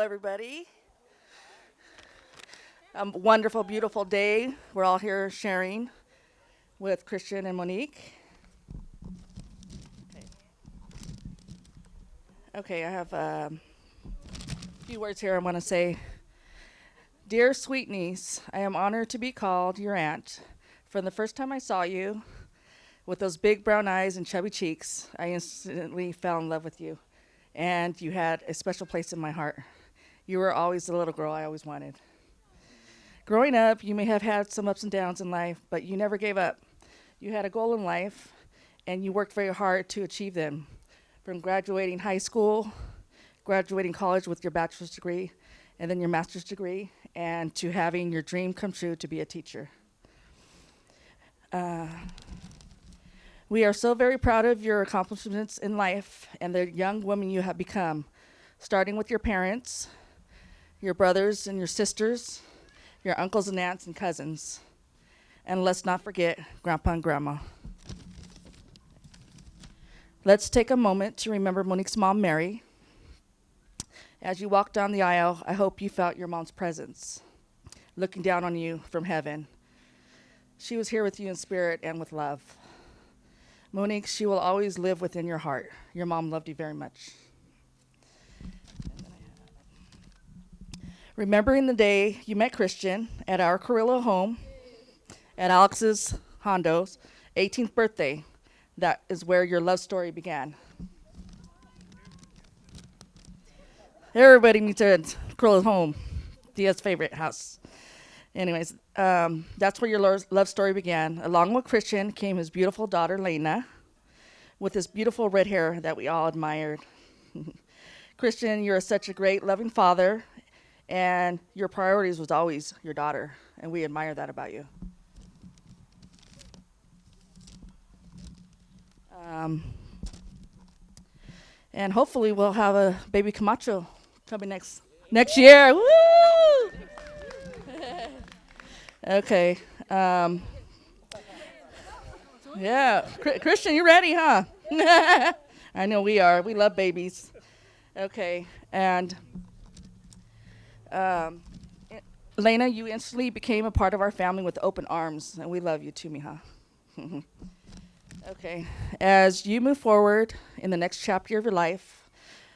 everybody. A wonderful, beautiful day. We're all here sharing with Christian and Monique. Okay, I have a few words here I want to say. Dear sweet niece, I am honored to be called your aunt. From the first time I saw you, with those big brown eyes and chubby cheeks, I instantly fell in love with you. And you had a special place in my heart. You were always the little girl I always wanted. Growing up, you may have had some ups and downs in life, but you never gave up. You had a goal in life, and you worked very hard to achieve them. From graduating high school, graduating college with your bachelor's degree, and then your master's degree, and to having your dream come true to be a teacher. We are so very proud of your accomplishments in life and the young woman you have become, starting with your parents, your brothers and your sisters, your uncles and aunts and cousins. And let's not forget Grandpa and Grandma. Let's take a moment to remember Monique's mom, Mary. As you walked down the aisle, I hope you felt your mom's presence, looking down on you from heaven. She was here with you in spirit and with love. Monique, she will always live within your heart. Your mom loved you very much. Remembering the day you met Christian at our Carrillo home, at Alex's Hondo's 18th birthday, that is where your love story began. Everybody meets at Carrillo's home, Dia's favorite house. Anyways, that's where your love story began. Along with Christian came his beautiful daughter, Lena, with his beautiful red hair that we all admired. Christian, you're such a great, loving father, and your priorities was always your daughter, and we admire that about you. And hopefully we'll have a baby Camacho coming next year. Woo! Okay. Yeah. Christian, you ready, huh? I know we are. We love babies. Okay. And Lena, you instantly became a part of our family with open arms, and we love you too, mija. Okay. As you move forward in the next chapter of your life,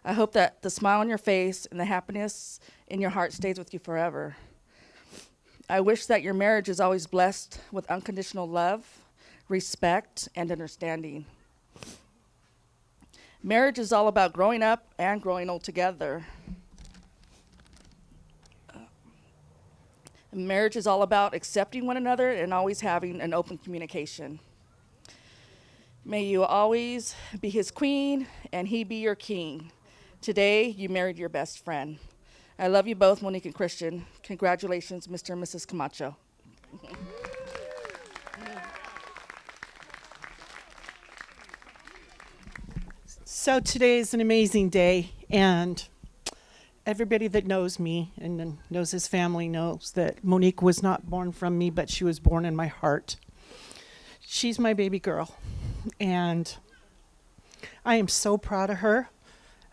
I hope that the smile on your face and the happiness in your heart stays with you forever. I wish that your marriage is always blessed with unconditional love, respect, and understanding. Marriage is all about growing up and growing old together. Marriage is all about accepting one another and always having an open communication. May you always be his queen and he be your king. Today, you married your best friend. I love you both, Monique and Christian. Congratulations, Mr. and Mrs. Camacho. So today is an amazing day, and everybody that knows me and knows his family knows that Monique was not born from me, but she was born in my heart. She's my baby girl, and I am so proud of her.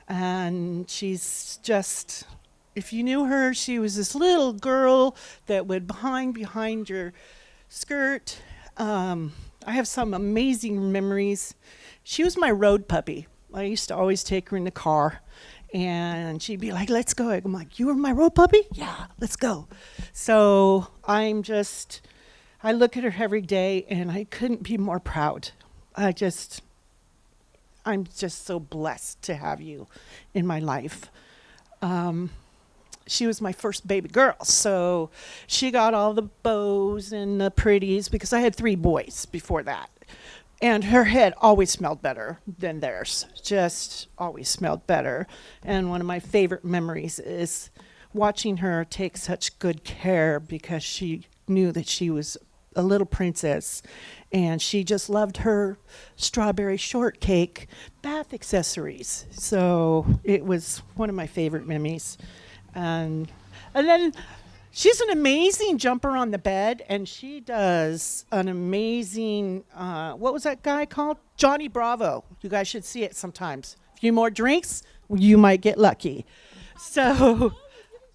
And she's just, if you knew her, she was this little girl that would behind your skirt. I have some amazing memories. She was my road puppy. I used to always take her in the car, and she'd be like, let's go. I'm like, you were my road puppy? Yeah, let's go. So I look at her every day, and I couldn't be more proud. I'm just so blessed to have you in my life. She was my first baby girl, so she got all the bows and the pretties because I had 3 boys before that. And her head always smelled better than theirs, just always smelled better. And one of my favorite memories is watching her take such good care because she knew that she was a little princess, and she just loved her strawberry shortcake bath accessories. So it was one of my favorite memories. And then she's an amazing jumper on the bed, and she does an amazing, what was that guy called? Johnny Bravo. You guys should see it sometimes. A few more drinks, you might get lucky. So,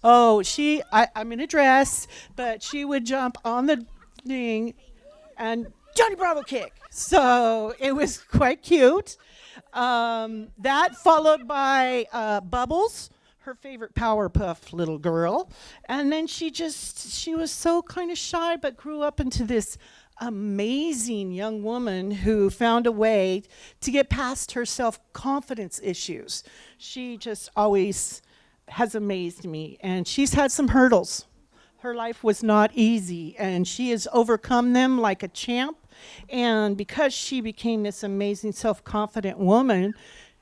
I'm in a dress, but she would jump on the thing and Johnny Bravo kick. So it was quite cute. That followed by Bubbles, her favorite Powerpuff little girl. And then she was so kind of shy, but grew up into this amazing young woman who found a way to get past her self confidence issues. She just always has amazed me, and she's had some hurdles. Her life was not easy, and she has overcome them like a champ. And because she became this amazing, self confident woman,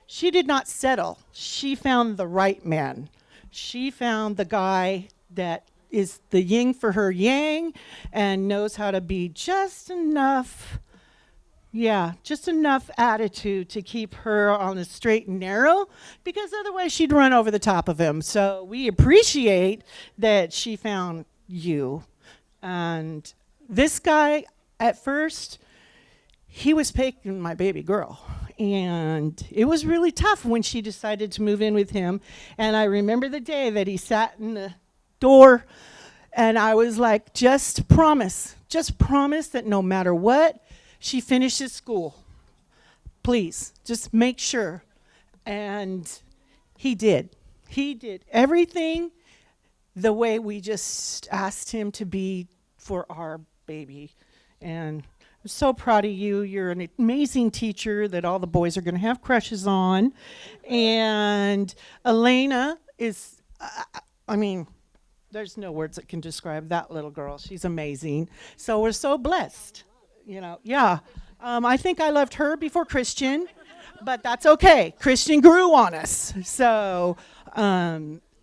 she did not settle. She found the right man. She found the guy that is the yin for her yang and knows how to be just enough attitude to keep her on the straight and narrow, because otherwise she'd run over the top of him. So we appreciate that she found you. And this guy, at first, he was picking my baby girl. And it was really tough when she decided to move in with him. And I remember the day that he sat in the door, and I was like, just promise that no matter what, she finishes school. Please, just make sure. And he did. He did everything the way we just asked him to be for our baby. And I'm so proud of you. You're an amazing teacher that all the boys are going to have crushes on. And Elena is, there's no words that can describe that little girl. She's amazing. So we're so blessed. Yeah. I think I loved her before Christian, but that's okay. Christian grew on us. So,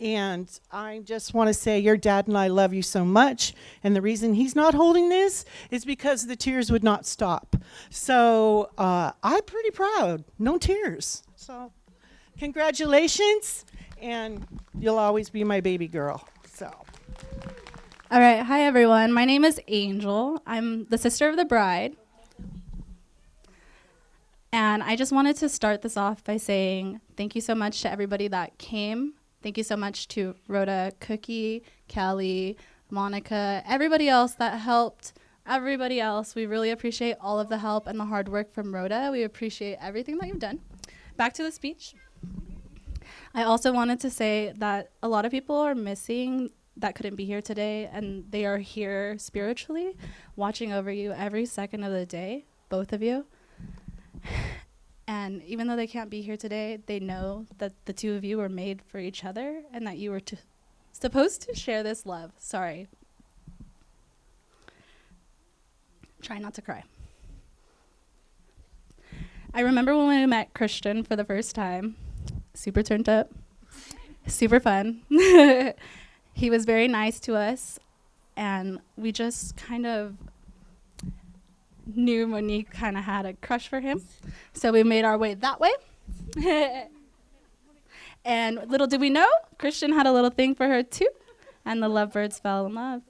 and I just want to say your dad and I love you so much. And the reason he's not holding this is because the tears would not stop. So I'm pretty proud. No tears. So congratulations. And you'll always be my baby girl. So. All right. Hi, everyone. My name is Angel. I'm the sister of the bride. And I just wanted to start this off by saying thank you so much to everybody that came. Thank you so much to Rhoda, Cookie, Callie, Monica, everybody else that helped, everybody else. We really appreciate all of the help and the hard work from Rhoda. We appreciate everything that you've done. Back to the speech. I also wanted to say that a lot of people are missing that couldn't be here today, and they are here spiritually, watching over you every second of the day, both of you. And even though they can't be here today, they know that the two of you were made for each other and that you were supposed to share this love. Sorry. Try not to cry. I remember when we met Christian for the first time. Super turned up. Super fun. He was very nice to us, and we just kind of knew Monique kind of had a crush for him. So we made our way that way. And little did we know, Christian had a little thing for her too, and the lovebirds fell in love.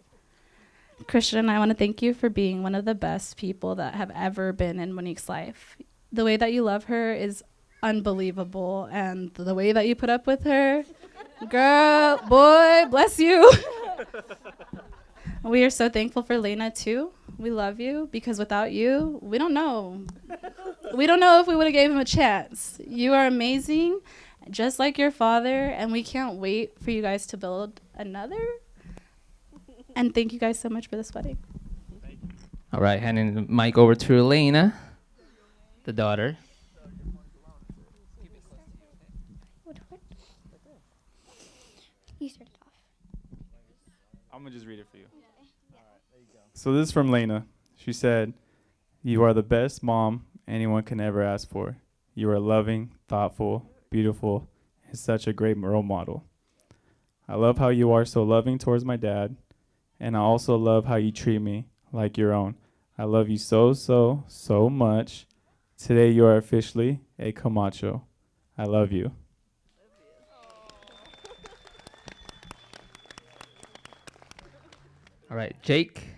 Christian, I want to thank you for being one of the best people that have ever been in Monique's life. The way that you love her is unbelievable, and the way that you put up with her, girl, boy, bless you. We are so thankful for Lena too. We love you, because without you, we don't know. We don't know if we would have gave him a chance. You are amazing, just like your father, and we can't wait for you guys to build another. And thank you guys so much for this wedding. All right, handing the mic over to Elena, the daughter. You start it off. I'm going to just read it for you. So this is from Lena. She said, "You are the best mom anyone can ever ask for. You are loving, thoughtful, beautiful, and such a great role model. I love how you are so loving towards my dad, and I also love how you treat me like your own. I love you so, so, so much. Today you are officially a Camacho. I love you." All right, Jake.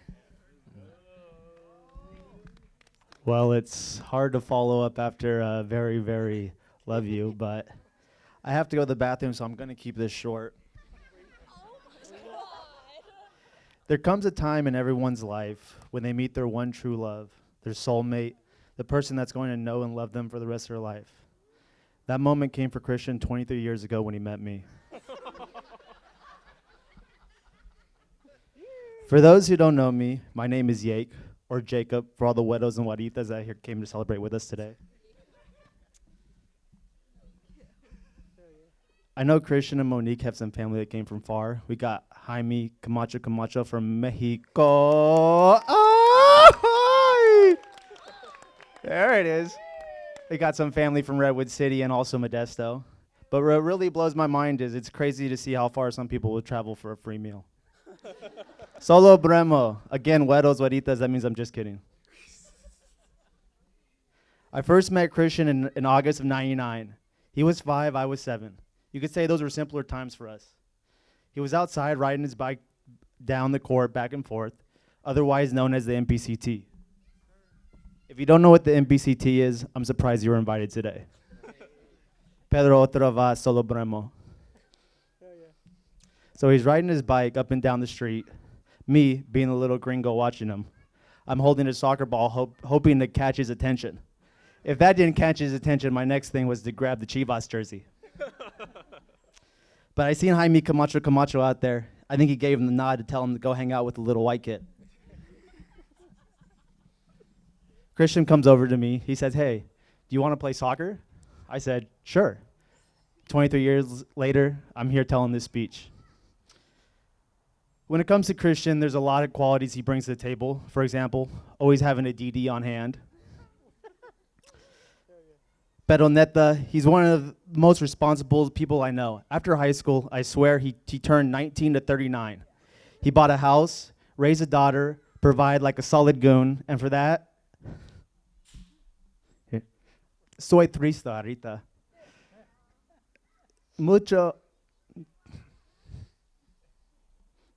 Well, it's hard to follow up after a very, very love you, but I have to go to the bathroom, so I'm going to keep this short. There comes a time in everyone's life when they meet their one true love, their soulmate, the person that's going to know and love them for the rest of their life. That moment came for Christian 23 years ago when he met me. For those who don't know me, my name is Yake, or Jacob, for all the wedos and guaritas that here came to celebrate with us today. I know Christian and Monique have some family that came from far. We got Jaime Camacho from Mexico. Oh, there it is. We got some family from Redwood City and also Modesto. But what really blows my mind is it's crazy to see how far some people will travel for a free meal. Solo Bremo. Again, hueros, güeritas, that means I'm just kidding. I first met Christian in August of '99. He was 5, I was 7. You could say those were simpler times for us. He was outside riding his bike down the court back and forth, otherwise known as the MPCT. If you don't know what the MPCT is, I'm surprised you were invited today. Pedro otra vez, solo Bremo. So he's riding his bike up and down the street, me being a little gringo watching him. I'm holding a soccer ball, hoping to catch his attention. If that didn't catch his attention, my next thing was to grab the Chivas jersey. But I seen Jaime Camacho out there. I think he gave him the nod to tell him to go hang out with the little white kid. Christian comes over to me. He says, "Hey, do you want to play soccer?" I said, "Sure." 23 years later, I'm here telling this speech. When it comes to Christian, there's a lot of qualities he brings to the table. For example, always having a DD on hand. Pero neta, he's one of the most responsible people I know. After high school, I swear he turned 19 to 39. He bought a house, raised a daughter, provide like a solid goon, and for that, soy triste ahorita.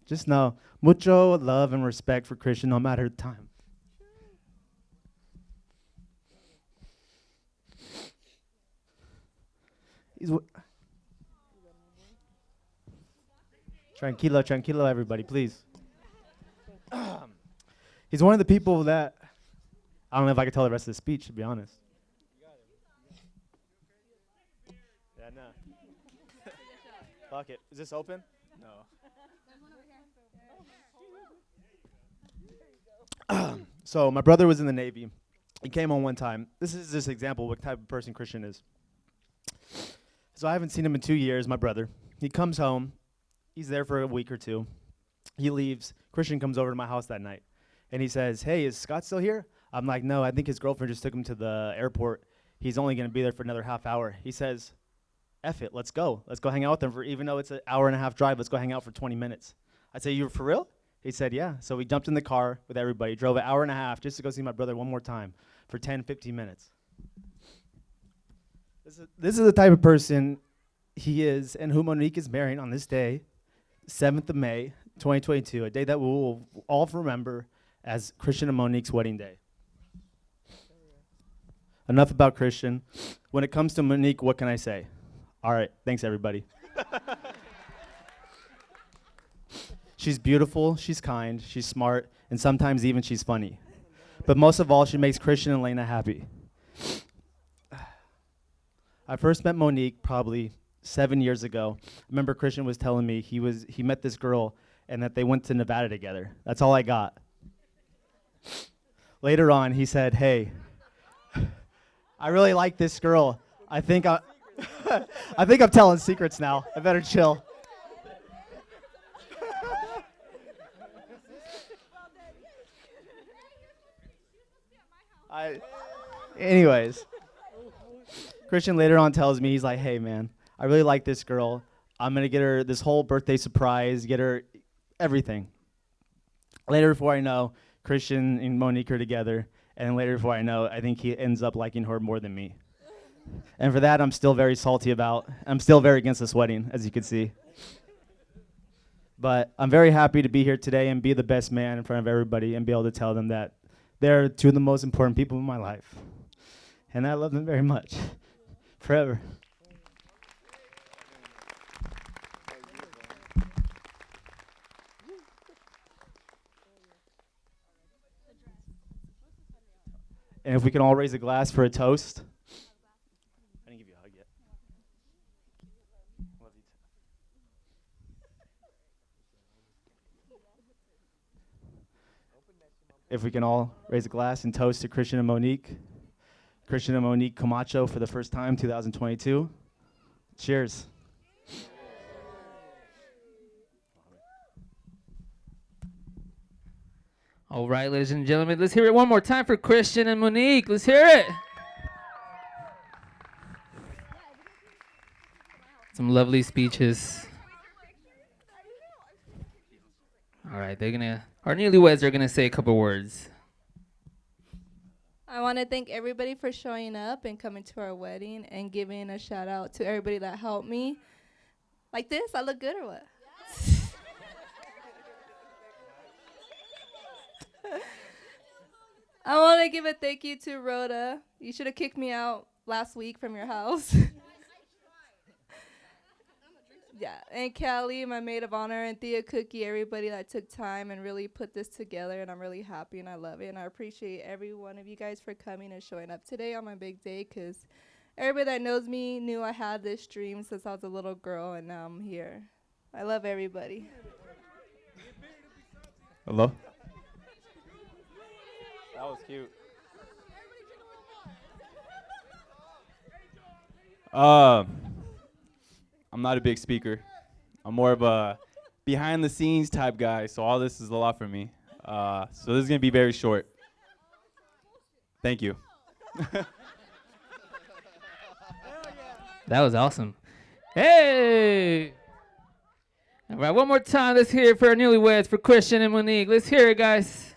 Just know, mucho love and respect for Christian no matter the time. Tranquilo, everybody, please. He's one of the people that, I don't know if I could tell the rest of the speech, to be honest. Yeah, no. Fuck it. Is this open? No. So my brother was in the Navy. He came home one time. This is this example of what type of person Christian is. So I haven't seen him in 2 years, my brother. He comes home. He's there for a week or two. He leaves. Christian comes over to my house that night. And he says, "Hey, is Scott still here?" I'm like, "No, I think his girlfriend just took him to the airport. He's only going to be there for another half hour." He says, "F it, let's go. Let's go hang out with him for, even though it's an hour and a half drive, let's go hang out for 20 minutes. I say, "You for real?" He said, "Yeah." So we jumped in the car with everybody, drove an hour and a half just to go see my brother one more time for 10, 15 minutes. This is the type of person he is and who Monique is marrying on this day, 7th of May, 2022, a day that we will all remember as Christian and Monique's wedding day. Enough about Christian. When it comes to Monique, what can I say? All right, thanks everybody. She's beautiful, she's kind, she's smart, and sometimes even she's funny. But most of all, she makes Christian and Lena happy. I first met Monique probably 7 years ago. I remember Christian was telling me he met this girl and that they went to Nevada together. That's all I got. Later on, he said, "Hey, I really like this girl. I think I'm telling secrets now. I better chill." Anyways, Christian later on tells me, he's like, "Hey man, I really like this girl. I'm gonna get her this whole birthday surprise, get her everything." Later, before I know, Christian and Monique are together, and later before I know, I think he ends up liking her more than me. And for that, I'm still very salty about. I'm still very against this wedding, as you can see. But I'm very happy to be here today and be the best man in front of everybody and be able to tell them that they're two of the most important people in my life. And I love them very much. Forever. And if we can all raise a glass for a toast. I didn't give you a hug yet. Love you too. If we can all raise a glass and toast to Christian and Monique. Christian and Monique Camacho for the first time, 2022. Cheers. All right, ladies and gentlemen, let's hear it one more time for Christian and Monique. Let's hear it. Some lovely speeches. All right, our newlyweds are gonna say a couple words. I want to thank everybody for showing up and coming to our wedding and giving a shout out to everybody that helped me. Like this, I look good or what? I want to give a thank you to Rhoda. You should have kicked me out last week from your house. Yeah, and Callie, my maid of honor, and Thea Cookie, everybody that took time and really put this together, and I'm really happy and I love it, and I appreciate every one of you guys for coming and showing up today on my big day, because everybody that knows me knew I had this dream since I was a little girl, and now I'm here. I love everybody. Hello? That was cute. I'm not a big speaker. I'm more of a behind the scenes type guy, so all this is a lot for me. So this is going to be very short. Thank you. That was awesome. Hey! All right, one more time. Let's hear it for our newlyweds, for Christian and Monique. Let's hear it, guys.